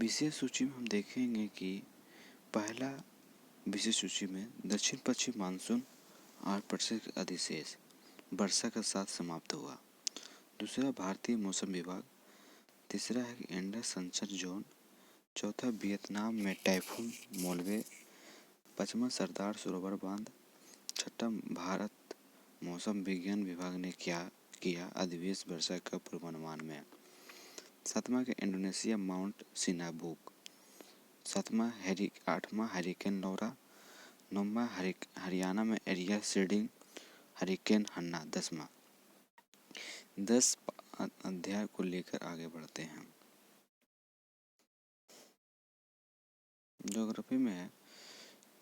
विशेष सूची में हम देखेंगे कि पहला विशेष सूची में दक्षिण पश्चिम मानसून 8% अधिशेष वर्षा के साथ समाप्त हुआ। दूसरा भारतीय मौसम विभाग। तीसरा है इंडस संचार जोन। चौथा वियतनाम में टाइफून मोलवे। पांचवा सरदार सरोवर बांध। छठा भारत मौसम विज्ञान विभाग ने किया अधिवेश वर्षा का पूर्वानुमान में। सातवां के इंडोनेशिया माउंट सिनाबुक। आठवां हरिकेन लौरा। नौवां हरियाणा में एरिया सीडिंग हरिकेन हन्ना। 10 अध्याय को लेकर आगे बढ़ते हैं। ज्योग्राफी में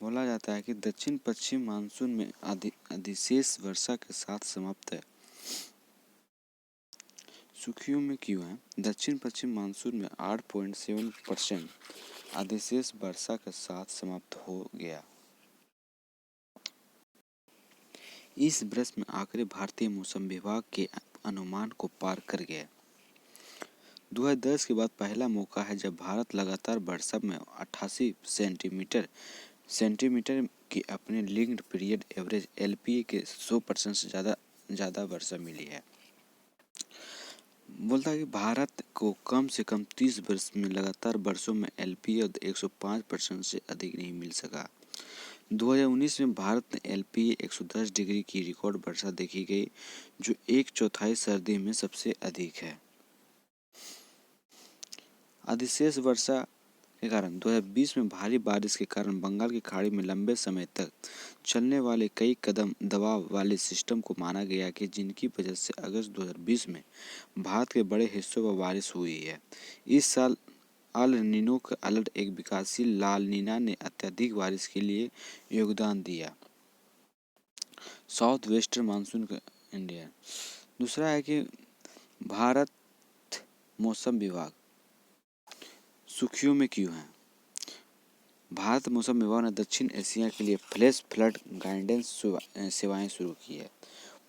बोला जाता है कि दक्षिण पश्चिम मानसून में अधिशेष वर्षा के साथ समाप्त है। सुर्खियों में क्यों है? दक्षिण पश्चिम मानसून में 8.7% अधिशेष वर्षा के साथ समाप्त हो गया। इस वर्ष में आंकड़े भारतीय मौसम विभाग के अनुमान को पार कर गए। 2010 के बाद पहला मौका है जब भारत लगातार वर्षा में 88 सेंटीमीटर की अपने लिंक्ड पीरियड एवरेज LPA के 100% से ज़्यादा वर्षा मिली है। बोलता है कि भारत को कम से कम 30 वर्ष में लगातार वर्षों में LPA 105% से अधिक नहीं मिल सका। 2019 में भारत में LPA 110 डिग्री की रिकॉर्ड वर्षा देखी गई, जो 1/4 सर्दी में सबसे अधिक है। अधिशेष वर्षा के कारण 2020 में भारी बारिश के कारण बंगाल की खाड़ी में लंबे समय तक चलने वाले कई कम दबाव वाले सिस्टम को माना गया कि जिनकी वजह से अगस्त 2020 में भारत के बड़े हिस्सों पर बारिश हुई है। इस साल अल नीनो का अलर्ट एक विकासशील लाल नीना ने अत्यधिक बारिश के लिए योगदान दिया। साउथ वेस्टर्न मानसून का इंडिया। दूसरा है कि भारत मौसम विभाग सुर्खियों में क्यों है? भारत मौसम विभाग ने दक्षिण एशिया के लिए फ्लैश फ्लड गाइडेंस सेवाएं शुरू की है।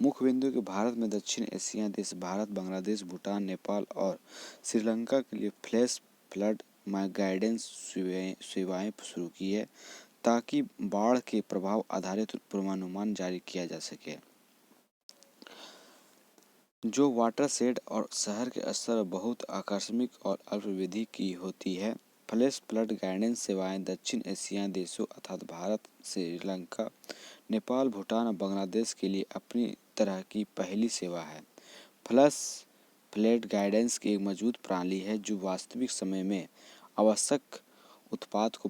मुख्य बिंदु के भारत में दक्षिण एशिया देश भारत, बांग्लादेश, भूटान, नेपाल और श्रीलंका के लिए फ्लैश फ्लड गाइडेंस सेवाएं शुरू की है ताकि बाढ़ के प्रभाव आधारित पूर्वानुमान जारी किया जा सके। जो वाटरशेड और शहर के स्तर बहुत आकस्मिक और अल्पावधि की होती है। फ्लैश फ्लड गाइडेंस सेवाएं दक्षिण एशियाई देशों अर्थात भारत, श्रीलंका, नेपाल, भूटान और बांग्लादेश के लिए अपनी तरह की पहली सेवा है। फ्लैश फ्लड गाइडेंस की एक मजबूत प्रणाली है जो वास्तविक समय में आवश्यक उत्पाद को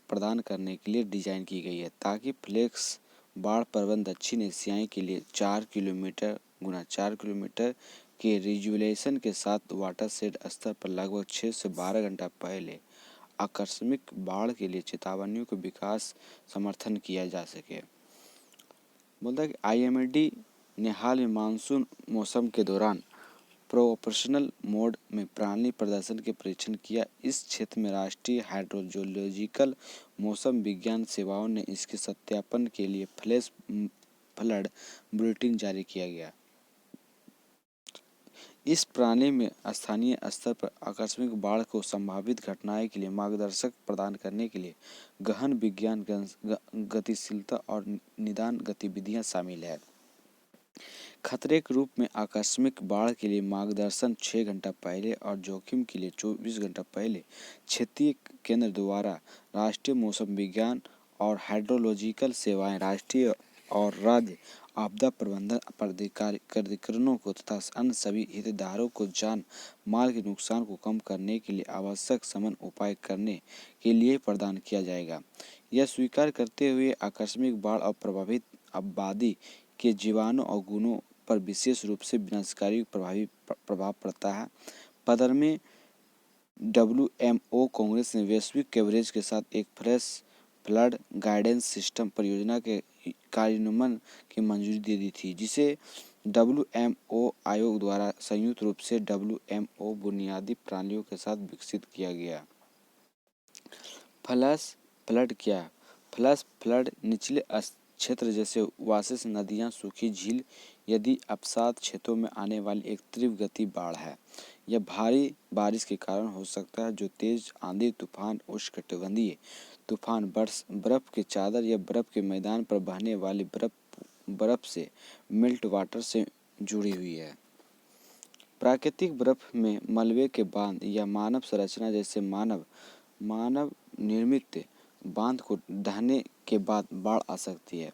प्रदान करने के लिए डिजाइन की गई है ताकि फ्लैश बाढ़ प्रबंधन दक्षिण एशियाई के लिए 4 किलोमीटर × 4 किलोमीटर के रिजोल्यूशन के साथ वाटरशेड स्तर पर लगभग 6 से 12 घंटा पहले आकस्मिक बाढ़ के लिए चेतावनियों के विकास समर्थन किया जा सके। बोलता है कि IMD ने हाल में मानसून मौसम के दौरान ऑपरेशनल मोड में प्रणाली प्रदर्शन के परीक्षण किया। इस क्षेत्र में राष्ट्रीय हाइड्रोलॉजिकल मौसम विज्ञान सेवाओं ने इसके सत्यापन के लिए फ्लैश फ्लड बुलेटिन जारी किया गया। इस प्रणाली में स्थानीय स्तर पर आकस्मिक बाढ़ को संभावित घटनाएं के लिए मार्गदर्शक प्रदान करने के लिए गहन विज्ञान गतिशीलता और निदान गतिविधियां शामिल है। खतरे के रूप में आकस्मिक बाढ़ के लिए मार्गदर्शन 6 घंटा पहले और जोखिम के लिए 24 घंटा पहले क्षेत्रीय केंद्र द्वारा राष्ट्रीय मौसम विज्ञान और हाइड्रोलॉजिकल सेवाएं, राष्ट्रीय और राज्य आपदा प्रबंधन प्राधिकरणों को तथा अन्य सभी हितधारकों को जान माल के नुकसान को कम करने के लिए आवश्यक समन्वय उपाय करने के लिए प्रदान किया जाएगा। यह स्वीकार करते हुए आकस्मिक बाढ़ और प्रभावित आबादी के जीवाणु और गुणों पर विशेष रूप से विनाशकारी प्रभाव पड़ता है। पदर में WMO कांग्रेस ने वैश्विक कवरेज के साथ एक फ्लैश फ्लड गाइडेंस सिस्टम परियोजना के कार्यान्वयन की मंजूरी दे दी थी, जिसे WMO आयोग द्वारा संयुक्त रूप से WMO बुनियादी प्रणालियों के साथ विकसित किया गया। फ्लैश फ्लड क्या है? फ्लैश फ्लड निचले क्षेत्र जैसे ओएसिस नदियाँ, सूखी झील यदि अवसाद क्षेत्रों में आने वाली एक तीव्र गति बाढ़ है। यह भारी बारिश के कारण हो सकता है, जो तेज आंधी तूफान, उष्णकटिबंधीय तूफान, बर्फ के चादर या बर्फ के मैदान पर बहने वाली बर्फ से मेल्ट वाटर से जुड़ी हुई है। प्राकृतिक बर्फ में मलबे के बांध या मानव संरचना जैसे मानव निर्मित बांध को ढहने के बाद बाढ़ आ सकती है।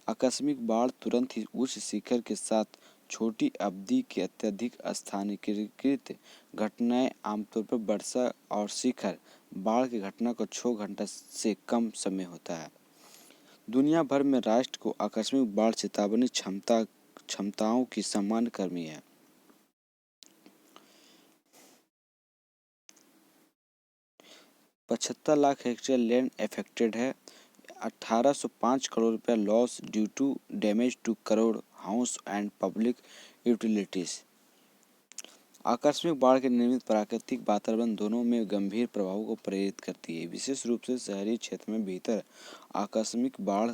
आकस्मिक बाढ़ तुरंत ही उच्च शिखर के साथ छोटी अवधि की अत्यधिक स्थानीयकृत घटनाएं, आमतौर पर वर्षा और शिखर बाढ़ की घटना को 6 घंटा से कम समय होता है। दुनिया भर में राष्ट्र को आकस्मिक बाढ़ चेतावनी क्षमताओं की सामान्य कमी है। 75 लाख हेक्टेयर लैंड अफेक्टेड है। 1805 करोड़ रुपया loss due to damage to crops house and public utilities. आकस्मिक बाढ़ के निर्मित प्राकृतिक वातावरण दोनों में गंभीर प्रभावों को प्रेरित करती है। विशेष रूप से शहरी क्षेत्र में भीतर आकस्मिक बाढ़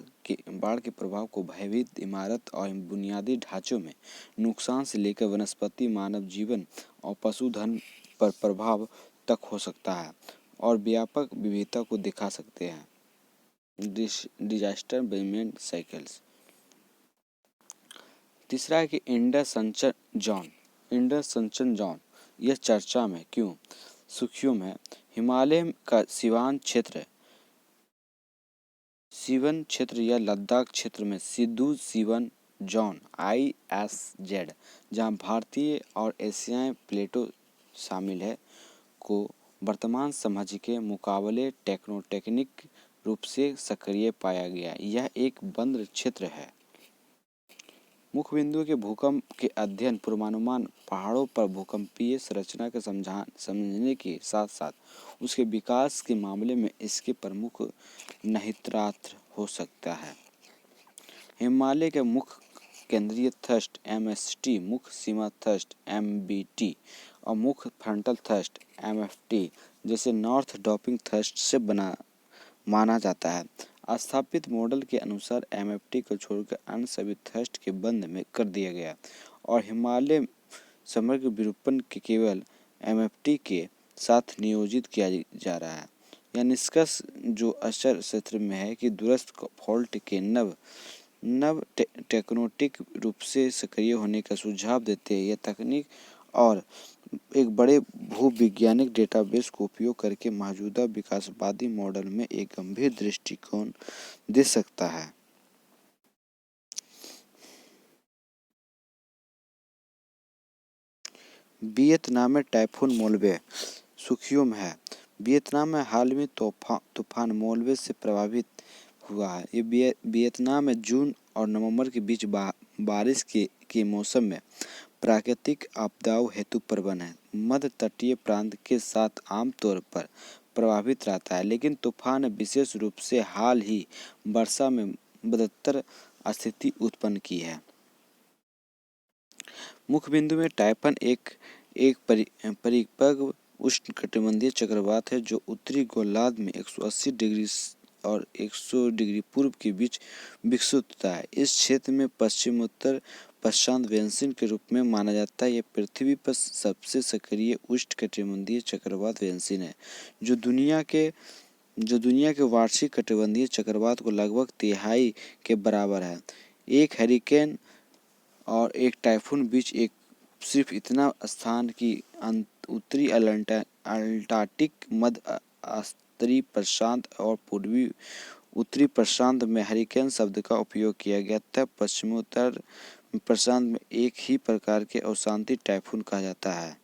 के प्रभाव को भयभीत इमारत और बुनियादी ढांचों में नुकसान से लेकर वनस्पति, मानव जीवन और पशुधन पर प्रभाव तक हो सकता है और व्यापक विविधता को दिखा सकते हैं। Disaster management cycles. तीसरा है कि इंडस संचन जोन यह चर्चा में क्यों? सुर्खियों में हिमालय का सीवन क्षेत्र या लद्दाख क्षेत्र में सिंधु सीवन जोन ISZ, जहां भारतीय और एशियाई प्लेटो शामिल है, को वर्तमान समझ के मुकाबले टेक्टोनिक रूप से सक्रिय पाया गया। यह एक बंद क्षेत्र है। मुख्य बिंदु के भूकंप के अध्ययन, पूर्वानुमान, पहाड़ों पर भूकंपीय संरचना के समझने के साथ साथ उसके विकास के मामले में इसके प्रमुख निहितार्थ हो सकता है। हिमालय के मुख्य केंद्रीय थ्रस्ट MST, मुख्य सीमा थ्रस्ट MBT और मुख्य फ्रंटल थ्रस्ट MFT जैसे नॉर्थ डॉपिंग थ्रस्ट से माना जाता है। स्थापित मॉडल के अनुसार MFT को छोड़कर अन्य सभी थ्रस्ट के बंद में कर दिया गया और हिमालय समग्र विरूपण के केवल MFT के साथ नियोजित किया जा रहा है। यह निष्कर्ष जो अक्षर क्षेत्र में है कि दूरस्थ फॉल्ट के नव टेक्टोनिक रूप से सक्रिय होने का सुझाव देते हैं। यह तकनीक और एक बड़े भूविज्ञानिक डेटाबेस को उपयोग करके मौजूदा विकासवादी मॉडल में एक गंभीर दृष्टिकोण दे सकता है। वियतनाम में टाइफून मोलबे सुर्खियों में है। वियतनाम में हाल में तूफान मोलबे से प्रभावित हुआ है। ये वियतनाम में जून और नवंबर के बीच बारिश के मौसम में प्राकृतिक आपदाओं हेतु प्रबल है। मध्य तटीय प्रांत के साथ आमतौर पर प्रभावित रहता है, लेकिन तूफान ने विशेष रूप से हाल ही वर्षा में बदतर स्थिति उत्पन्न की है। मुख्य बिंदु में टाइफन एक परिपक्व उष्णकटिबंधीय चक्रवात है जो उत्तरी गोलार्ध में 180 डिग्री और 100 डिग्री पूर्व के बीच विकसित होता है। इस क्षेत्र में पश्चिमोत्तर प्रशांत वैनसिन के रूप में माना जाता है। यह पृथ्वी पर सबसे सक्रिय उष्णकटिबंधीय चक्रवात वैनसिन है, जो दुनिया के वार्षिक कटिबंधीय चक्रवात को लगभग तिहाई के बराबर है। एक हरिकेन और एक टाइफून बीच सिर्फ इतना स्थान कि उत्तरी अटलांटिक, मध्य उत्तरी प्रशांत और पूर्वी उत्तरी प्रशांत में हरिकेन शब्द का उपयोग किया गया था। पश्चिमोत्तर प्रशांत में एक ही प्रकार के अशांति टाइफून कहा जाता है।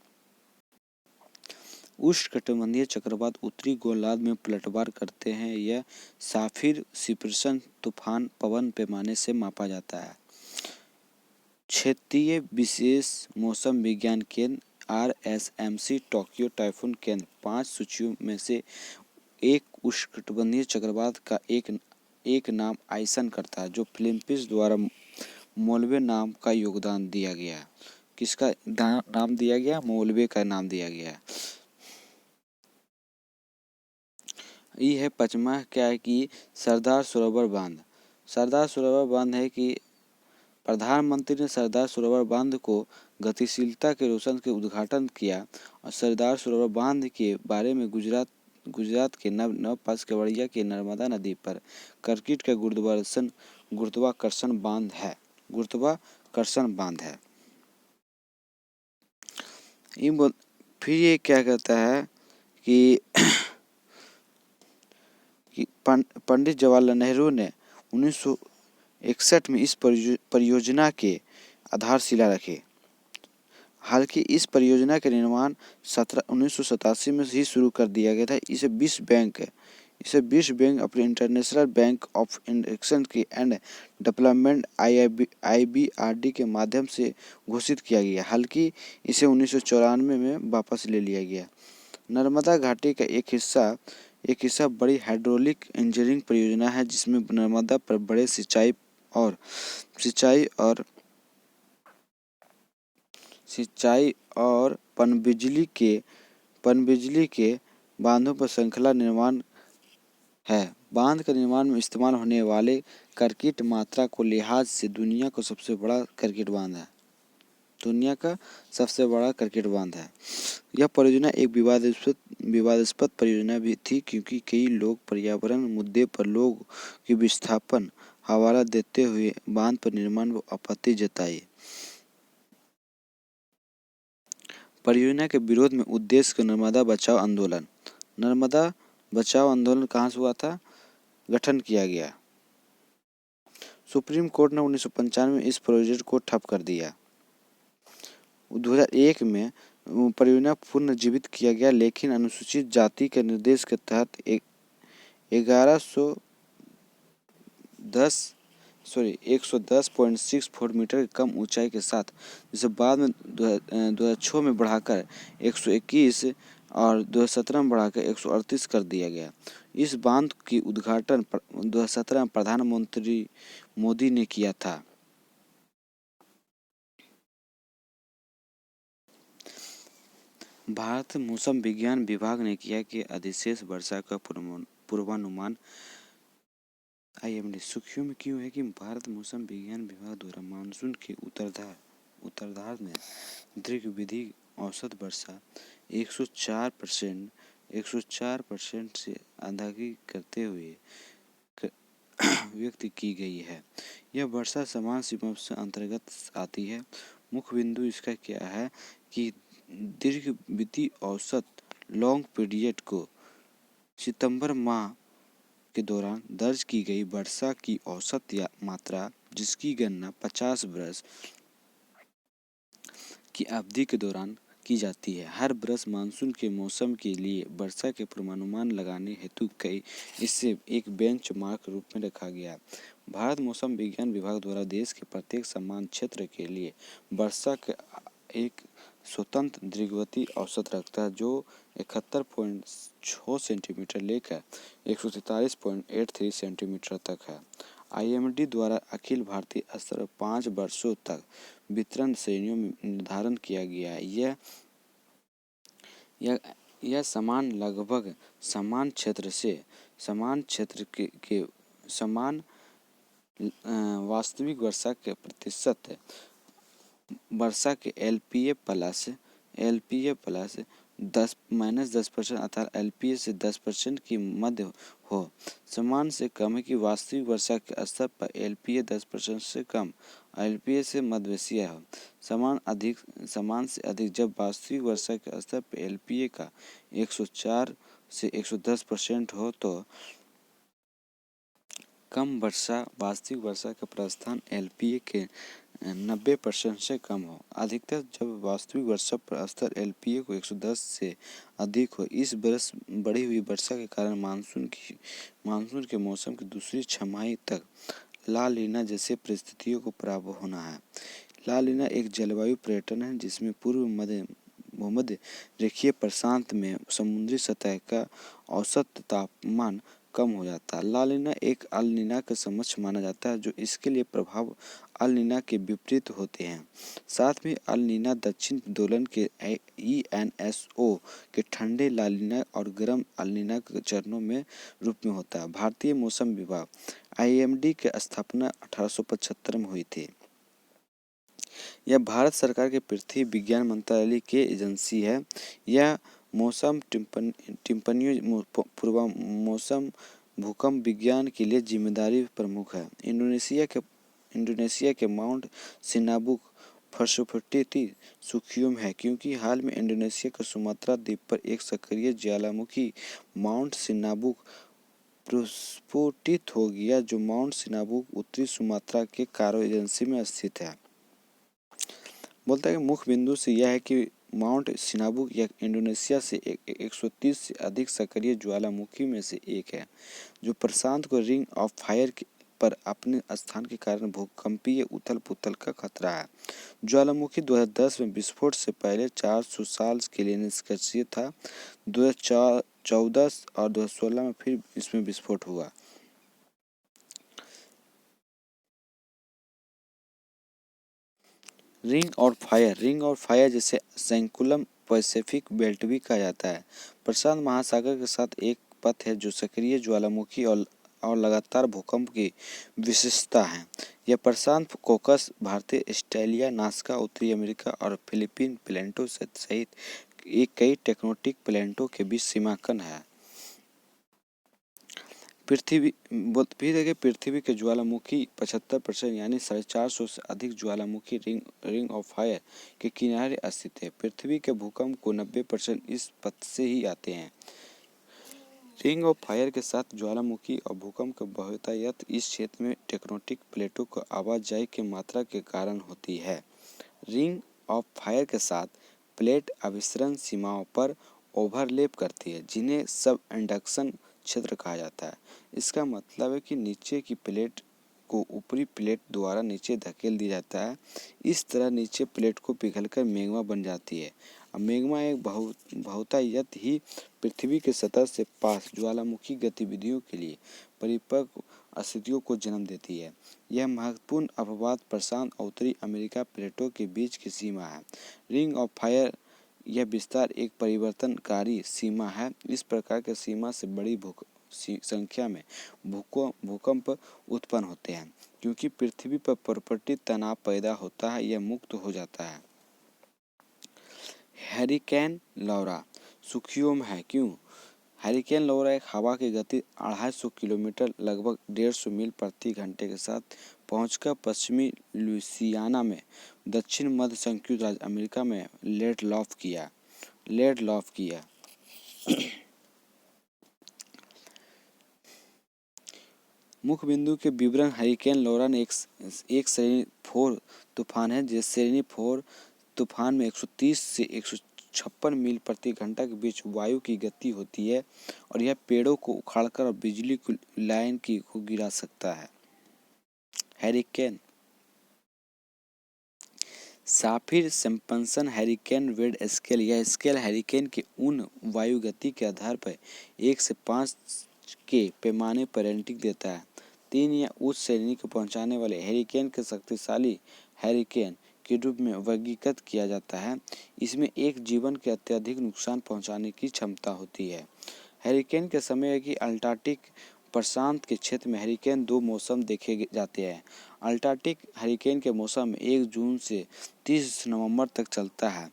उष्णकटिबंधीय चक्रवात उत्तरी गोलार्ध में पलटवार करते हैं। यह साफिर सिम्पसन तूफान पवन पैमाने से मापा जाता है। क्षेत्रीय विशेष मौसम विज्ञान केंद्र RSMC टोक्यो टाइफून केंद्र 5 सूचियों में से एक उष्णकटिबंधीय चक्रवात का एक नाम आइसन करता है, जो फिलीपींस द्वारा मोलबे नाम का योगदान दिया गया। किसका नाम दिया गया? मोलबे का नाम दिया गया। ये है पचमा क्या है कि सरदार सरोवर बांध। सरदार सरोवर बांध है कि प्रधानमंत्री ने सरदार सरोवर बांध को गतिशीलता के रोशन के उद्घाटन किया और सरदार सरोवर बांध के बारे में गुजरात के नवपास केवड़िया के नर्मदा नदी पर कंक्रीट का गुरुत्वाकर्षण बांध है। फिर ये क्या कहता है कि पंडित जवाहरलाल नेहरू ने 1961 में इस परियोजना के आधारशिला रखे। हालांकि इस परियोजना का निर्माण 1987 में ही शुरू कर दिया गया था। इसे विश्व बैंक अपने इंटरनेशनल बैंक ऑफ इंडस्ट्री के एंड डेवलपमेंट IBRD के माध्यम से घोषित किया गया। हालांकि इसे 1994 में वापस ले लिया गया। नर्मदा घाटी का एक हिस्सा बड़ी हाइड्रोलिक इंजीनियरिंग परियोजना है जिसमें नर्मदा पर बड़े सिंचाई और पनबिजली के बांधों पर श्रृंखला निर्माण है। बांध के निर्माण में इस्तेमाल होने वाले कंक्रीट मात्रा को लिहाज से दुनिया का सबसे बड़ा कंक्रीट बांध है। यह परियोजना एक विवादास्पद परियोजना भी थी क्योंकि कई लोग पर्यावरण मुद्दे पर लोग की विस्थापन हवाला देते हुए बांध पर निर्माण को आपत्ति जताई। परियोजना के विरोध में उद्देश्य का नर्मदा बचाओ आंदोलन कहाँ से हुआ था? गठन किया गया। सुप्रीम कोर्ट ने 1995 में इस प्रोजेक्ट को ठप कर दिया। 2001 में परियोजना पुनर्जीवित किया गया लेकिन अनुसूचित जाति के निर्देश के तहत 110.64 मीटर की कम ऊंचाई के साथ, जिसे बाद में 2006 में बढ़ाकर 121 और 2017 में बढ़ाकर 138 कर दिया गया। इस बांध की उद्घाटन 2017 में प्रधानमंत्री मोदी ने किया था। भारत मौसम विज्ञान विभाग ने किया कि अधिशेष वर्षा का पूर्वानुमान IMD सुर्खियों में क्यों है कि भारत मौसम विज्ञान विभाग द्वारा मानसून के उत्तरार्ध में दीर्घावधि औसत वर्षा 104% से आगाही करते हुए व्यक्त की गई है। यह वर्षा समान सीमा से अंतर्गत आती है। मुख्य बिंदु इसका क्या है कि दीर्घावधि औसत लॉन्ग पीरियड को सितंबर माह के दौरान दर्ज की गई वर्षा की औसत मात्रा जिसकी गणना 50 वर्ष की अवधि के दौरान की जाती है। हर वर्ष मानसून के मौसम के लिए वर्षा के पूर्वानुमान लगाने हेतु इसे एक बेंचमार्क रूप में रखा गया। भारत मौसम विज्ञान विभाग द्वारा देश के प्रत्येक समान क्षेत्र के लिए वर्षा का एक स्वतंत्र दीर्घावधि औसत रखता है जो 71.6 सेंटीमीटर लेकर 143.83 सेंटीमीटर तक है। IMD द्वारा अखिल भारतीय स्तर पर 5 वर्षों तक वितरण श्रेणियों में निर्धारण किया गया है। यह लगभग समान क्षेत्र के समान वास्तविक वर्षा के प्रतिशत वर्षा के LPA प्लस -10% अर्थात LPA से 10% की मध्य हो। समान से कम है कि वास्तविक वर्षा के स्तर पर LPA 10% से कम, LPA से मध्यवर्षीय हो। समान से अधिक जब वास्तविक वर्षा के स्तर पर LPA का 104 से 110% हो तो कम वर्षा वास्तविक वर्षा का प्रस्थान LPA के 90% से कम हो। अधिकतर जब वास्तविक वर्षा का स्तर LPA को 110 से अधिक हो। इस वर्ष बढ़ी हुई वर्षा के कारण मानसून के मौसम की दूसरी छमाही तक ला लीना जैसे परिस्थितियों को प्राप्त होना है। ला लीना एक जलवायु पैटर्न है जिसमें पूर्व भूमध्य रेखीय प्रशांत में समुद्री सतह का औसत तापमान कम हो जाता है। ला लीना एक अल नीना के समकक्ष माना जाता है जो इसके लिए प्रभाव अल नीना के विपरीत होते हैं। साथ में अल नीना दक्षिण दोलन के ENSO के ठंडे ला लीना और गर्म अल नीना के चरणों में रूप में होता है। भारतीय मौसम विभाग आईएमडी की स्थापना 1875 में हुई थी। यह भारत सरकार के पृथ्वी विज्ञान मंत्रालय की एजेंसी है। यह मौसम टिप्पणियों पूर्व मौसम भूकंप विज्ञान के लिए जिम्मेदारी प्रमुख है। इंडोनेशिया के माउंट सिनाबुक फर्सोफिटी सुखियों है, क्योंकि हाल में इंडोनेशिया के सुमात्रा द्वीप पर एक सक्रिय ज्वालामुखी माउंट सिनाबुक प्रस्फुटित हो गया, जो माउंट सिनाबुक उत्तरी सुमात्रा के कारो एजेंसी में स्थित है। बोलता है कि मुख्य बिंदु से यह है कि माउंट सिनाबुक या इंडोनेशिया से 130 से अधिक सक्रिय ज्वालामुखी में से एक है, जो प्रशांत को रिंग ऑफ फायर पर अपने स्थान के कारण भूकंपीय उथल-पुथल का खतरा है। ज्वालामुखी 2010 में विस्फोट से पहले 400 साल के लिए निष्क्रिय था। 2014 और 2016 में फिर इसमें विस्फोट हुआ। रिंग और फायर जिसे सेंकुलम पैसिफिक बेल्ट भी कहा जाता है, प्रशांत महासागर के साथ एक पथ है जो सक्रिय ज्वालामुखी और लगातार भूकंप की विशेषता है। यह प्रशांत कोकस, भारतीय ऑस्ट्रेलिया, नास्का, उत्तरी अमेरिका और फिलीपीन प्लेटों सहित कई टेक्टोनिक प्लेटों के बीच सीमांकन है। पृथ्वी के ज्वालामुखी 75% यानी 450 से अधिक ज्वालामुखी रिंग ऑफ फायर के किनारे स्थित है। पृथ्वी के भूकंप को 90% इस पथ से ही आते हैं। रिंग ऑफ फायर के साथ ज्वालामुखी और भूकंप की बहुतायत इस क्षेत्र में टेक्टोनिक प्लेटों की आवाजाही की मात्रा के कारण होती है। रिंग ऑफ फायर के साथ प्लेट अभिसरण सीमाओं पर ओवरलैप करती है, जिन्हें सब इंडक्शन क्षेत्र कहा जाता है। इसका मतलब है कि नीचे की प्लेट को ऊपरी प्लेट द्वारा नीचे धकेल दिया जाता है। इस तरह नीचे प्लेट को पिघलकर मैग्मा बन जाती है। अब मैग्मा एक बहुतायत ही पृथ्वी के सतह से पास ज्वालामुखी गतिविधियों के लिए परिपक्व स्थितियों को जन्म देती है। यह महत्वपूर्ण अपवाद प्रशांत और उत्तरी अमेरिका प्लेटों के बीच की सीमा है। रिंग ऑफ फायर यह विस्तार एक परिवर्तनकारी सीमा है। इस प्रकार की सीमा से बड़ी संख्या में भूकंप उत्पन्न होते हैं, क्योंकि पृथ्वी पर प्रॉपर्टी तनाव पैदा होता है, यह मुक्त हो जाता है। हैरिकेन लौरा सुर्खियों में है, क्यों? हैरिकेन लौरा एक हवा की गति 250 किलोमीटर लगभग 150 मील प्रति घंटे के साथ पहुंचकर पश्चिमी लुइसियाना में दक्षिण मध्य संयुक्त राज्य अमेरिका में लैंड लॉफ किया। मुख्य बिंदु के विवरण हैरिकेन लौरा ने एक श्रेणी 4 तूफान है। जिस श्रेणी 4 तूफान में 130 से 156 मील प्रति घंटा के बीच वायु की गति होती है और यह पेड़ों को उखाड़कर और बिजली की लाइन को गिरा सकता है। हैरिकेन साफिर सिम्पसन हैरिकेन वेड स्केल। यह स्केल हैरिकेन के उन वायु गति के आधार पर 1 से 5 के पैमाने पर रेटिंग देता है। 3 या उच्च श्रेणी को पहुंचाने वाले हैरिकेन के शक्तिशाली हैरिकेन के रूप में वर्गीकृत किया जाता है। इसमें एक जीवन के अत्यधिक नुकसान पहुंचाने की क्षमता होती है। हैरिकेन के समय की अंटार्कटिक प्रशांत के क्षेत्र में हैरिकेन 2 मौसम देखे जाते हैं। अंटार्कटिक हैरिकेन के मौसम 1 जून से 30 नवंबर तक चलता है।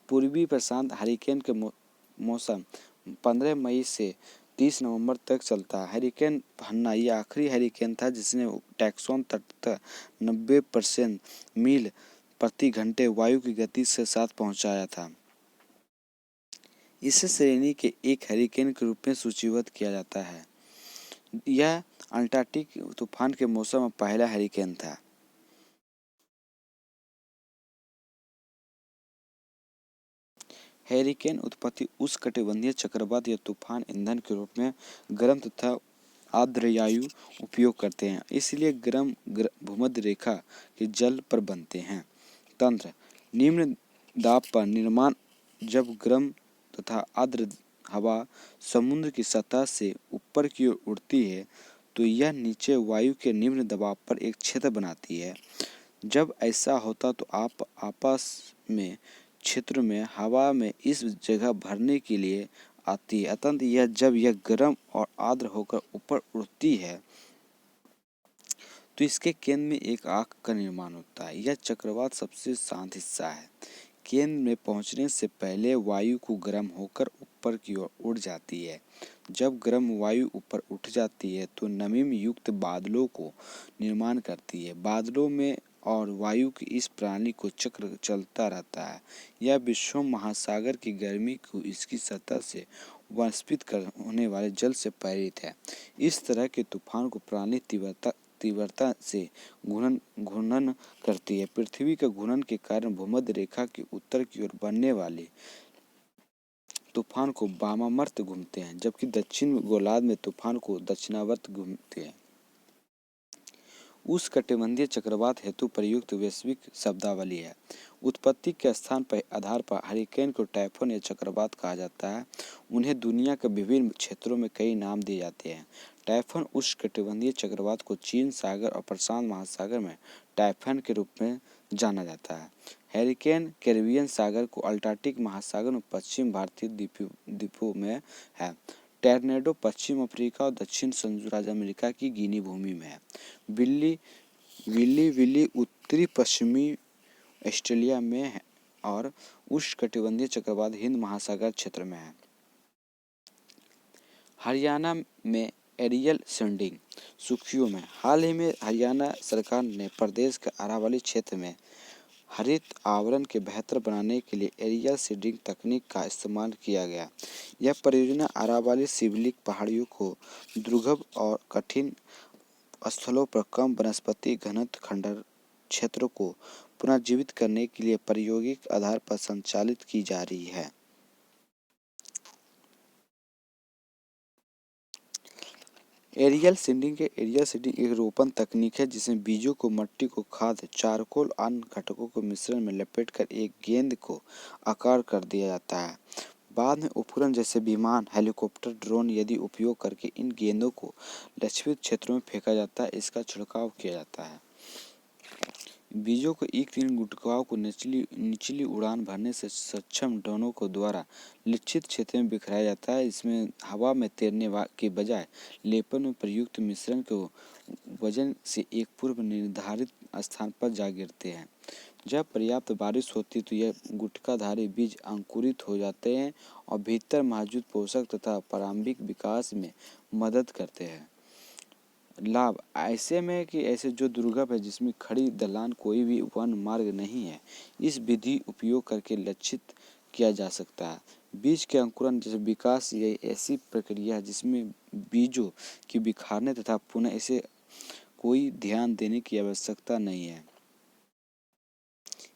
पूर्वी प्रशांत हैरिकेन के मौसम 15 मई से 30 नवंबर तक चलता है। हैरिकेन हन्ना ये आखिरी हैरिकेन था जिसने टैक्सन तट तक 90% मील प्रति घंटे वायु की गति के साथ पहुंचाया था। इसे श्रेणी के एक हैरिकेन के रूप में सूचीबद्ध किया जाता है। यह अंटार्कटिक तूफान के मौसम में पहला हैरिकेन था। हैरिकेन उत्पत्ति उष्णकटिबंधीय चक्रवात या तूफान ईंधन के रूप में गर्म तथा आर्द्र वायु उपयोग करते हैं, इसलिए गर्म भूमध्य रेखा के जल पर बनते हैं। तंत्र निम्न दाब पर निर्माण जब गर्म तथा आर्द्र हवा समुद्र की सतह से ऊपर की ओर उड़ती है तो यह नीचे वायु के निम्न दबाव पर एक क्षेत्र बनाती है। जब ऐसा होता तो आप आपस में क्षेत्र में हवा में इस जगह भरने के लिए आती है। अतः जब यह गर्म और आर्द्र होकर ऊपर उड़ती है तो इसके केंद्र में एक आँख का निर्माण होता है। यह चक्रवात सबसे शांत हिस्सा है। केंद्र में पहुंचने से पहले वायु को गर्म होकर ऊपर की ओर उड़ जाती है। जब गर्म वायु ऊपर उठ जाती है तो नमी युक्त बादलों को निर्माण करती है। बादलों में और वायु की इस प्रणाली को चक्र चलता रहता है। यह विश्व महासागर की गर्मी को इसकी सतह से वाष्पित होने वाले जल से प्रेरित है। इस तरह के तूफान को प्रणाली तीव्रता से घूर्णन करती है। पृथ्वी के घूर्णन के कारण भूमध्य रेखा के उत्तर की ओर बनने वाले तूफान को वामावर्त घूमते हैं, जबकि दक्षिण गोलार्ध में तूफान को दक्षिणावर्त घूमते हैं। उष्णकटिबंधीय चक्रवात हेतु प्रयुक्त वैश्विक शब्दावली है। उत्पत्ति के स्थान पर आधार पर हरिकेन को टाइफून या चक्रवात कहा जाता है। उन्हें दुनिया के विभिन्न क्षेत्रों में कई नाम दिए जाते हैं। टाइफून उष्णकटिबंधीय चक्रवात को चीन सागर और प्रशांत महासागर में टाइफून के रूप में जाना जाता है। हरिकेन कैरिबियन सागर को अटलांटिक महासागर में पश्चिम भारतीय द्वीपों में है। टॉर्नेडो पश्चिम अफ्रीका और दक्षिण संयुक्त राज्य अमेरिका की गिनी भूमि में है। विली उत्तरी पश्चिमी ऑस्ट्रेलिया में है और उष्णकटिबंधीय चक्रवात हिंद महासागर क्षेत्र में है। हरियाणा में एरियल सीडिंग सुर्खियों में। हाल ही में हरियाणा सरकार ने प्रदेश के अरावली क्षेत्र में हरित आवरण के बेहतर बनाने के लिए एरियल सीडिंग तकनीक का इस्तेमाल किया गया। यह परियोजना अरावली शिवालिक पहाड़ियों को दुर्गम और कठिन स्थलों पर कम वनस्पति घनत्व खंडहर क्षेत्रों को पुनर्जीवित करने के लिए प्रायोगिक आधार पर संचालित की जा रही है। एरियल सीडिंग एक रोपण तकनीक है जिसमें बीजों को मिट्टी को खाद, चारकोल अन्य घटकों के मिश्रण में लपेटकर एक गेंद को आकार कर दिया जाता है। बाद में उपकरण जैसे विमान, हेलीकॉप्टर, ड्रोन यदि उपयोग करके इन गेंदों को लक्षित क्षेत्रों में फेंका जाता है। इसका छिड़काव किया जाता है। बीजों को एक तीन गुटकाओं को निचली उड़ान भरने से सक्षम ड्रोनों को द्वारा लक्षित क्षेत्र में बिखराया जाता है। इसमें हवा में तैरने के बजाय लेपन में प्रयुक्त मिश्रण को वजन से एक पूर्व निर्धारित स्थान पर जा गिरते हैं। जब पर्याप्त बारिश होती है तो यह गुटकाधारी बीज अंकुरित हो जाते हैं और भीतर मौजूद पोषक तथा प्रारंभिक विकास में मदद करते हैं। लाभ ऐसे में कि ऐसे जो दुर्गम है जिसमें खड़ी ढलान कोई भी वन मार्ग नहीं है, इस विधि उपयोग करके लक्षित किया जा सकता है। बीज के अंकुरण जैसे विकास ये ऐसी प्रक्रिया है जिसमें बीजों की बिखारने तथा पुनः इसे कोई ध्यान देने की आवश्यकता नहीं है।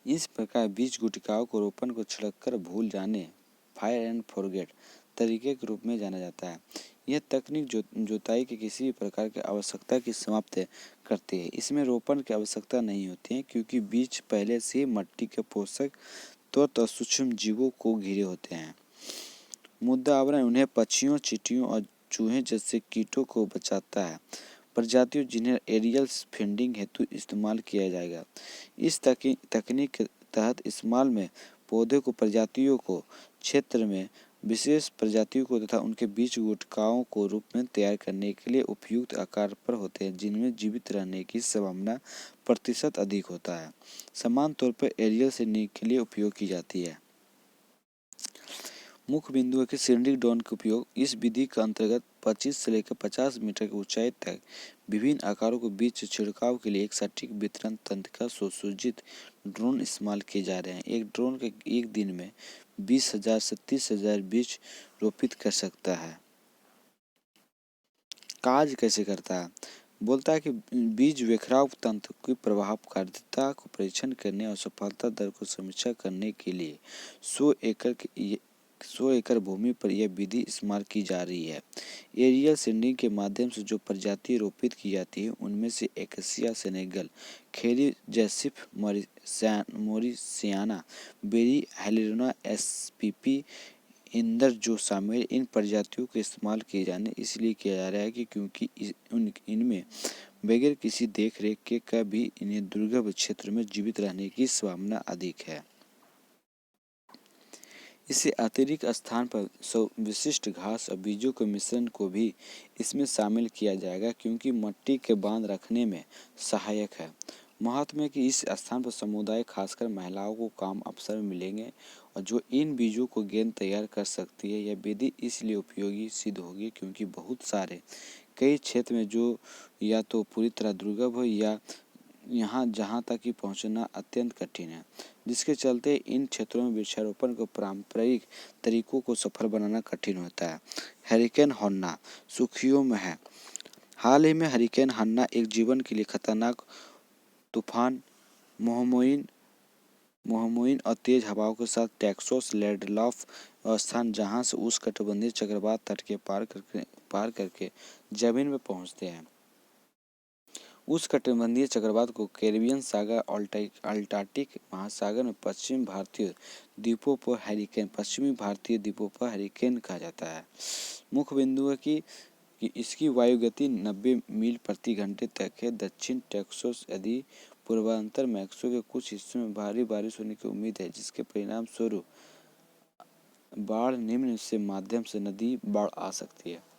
इस प्रकार बीज गुटिकाओं को रोपण को छिड़ककर भूल जाने फायर एंड फॉरगेट तरीके के रूप में जाना जाता है। यह तकनीक जोताई के किसी भी प्रकार की आवश्यकता की समाप्त करती है। इसमें रोपण की आवश्यकता नहीं होती है क्योंकि बीज पहले से ही मिट्टी के पोषक तत्व और सूक्ष्म जीवों को घिरे होते हैं। मुद्दा आवरण उन्हें पक्षियों, चींटियों और चूहे जैसे कीटों को बचाता है। प्रजातियों जिन्हें एरियल फीडिंग हेतु इस्तेमाल किया जाएगा। इस तकनीक के तहत इस्तेमाल में पौधे को प्रजातियों को क्षेत्र में विशेष प्रजातियों को तथा उनके बीच गुटकाओं को रूप में तैयार करने के लिए उपयुक्त आकार पर होते हैं जिनमें जीवित रहने की संभावना प्रतिशत अधिक होता है। समान तौर पर एरियल सीडिंग के लिए उपयोग की जाती है। मुख्य बिंदु है कि सीडिंग ड्रोन का उपयोग इस विधि के अंतर्गत 25 से लेकर 50 मीटर की ऊंचाई तक विभिन्न आकारों के बीच छिड़काव के लिए एक सटीक वितरण तंत्र का सुसज्जित ड्रोन इस्तेमाल किए जा रहे हैं। एक ड्रोन के एक दिन में 20,000 से 30,000 बीज रोपित कर सकता है। कार्य कैसे करता है? बोलता है कि बीज बिखराव तंत्र की प्रभावकारिता को परीक्षण करने और सफलता दर को समीक्षा करने के लिए 100 एकड़ भूमि पर यह विधि इस्तेमाल की जा रही है। एरियल सीडिंग के माध्यम से जो प्रजाति रोपित की जाती है उनमें से एक्सिया सेनेगल, खेरी जैसिफ मोरिसियाना, बेरी हेलेरोना एसपीपी इंदर जो शामिल इन प्रजातियों के इस्तेमाल किए जाने इसलिए किया जा रहा है कि क्योंकि इनमें बगैर किसी देख रेख के का भी इन्हें दुर्गम क्षेत्र में जीवित रहने की संभावना अधिक है। इससे अतिरिक्त स्थान पर विशिष्ट घास और बीजों के मिश्रण को भी इसमें शामिल किया जाएगा, क्योंकि मिट्टी के बांध रखने में सहायक है। महत्व है कि इस स्थान पर समुदाय, खासकर महिलाओं को काम अवसर मिलेंगे और जो इन बीजों को गेंद तैयार कर सकती है। यह विधि इसलिए उपयोगी सिद्ध होगी क्योंकि बहुत सारे कई क्षेत्र में जो या तो पूरी तरह दुर्गम हो या यहाँ जहाँ तक कि पहुँचना अत्यंत कठिन है, जिसके चलते इन क्षेत्रों में वृक्षारोपण को पारंपरिक तरीकों को सफल बनाना कठिन होता है। हरिकेन हन्ना सुर्खियों में है। हाल ही में हरिकेन हन्ना एक जीवन के लिए खतरनाक तूफान मोहमोइन और तेज हवाओं के साथ टेक्सास लैंडलॉफ स्थान, जहां से उष्णकटिबंधीय चक्रवात तट के पार करके जमीन में पहुंचते हैं। उष्णकटिबंधीय चक्रवात को कैरिबियन सागर, अटलांटिक महासागर में पश्चिमी भारतीय द्वीपों पर हरिकेन कहा जाता है। मुख्य बिंदु है कि इसकी वायु गति 90 मील प्रति घंटे तक है। दक्षिण टेक्सास यदि पूर्वांचल मैक्सिको के कुछ हिस्सों में भारी बारिश होने की उम्मीद है, जिसके परिणाम स्वरूप बाढ़, निम्न से मध्यम से नदी बाढ़ आ सकती है।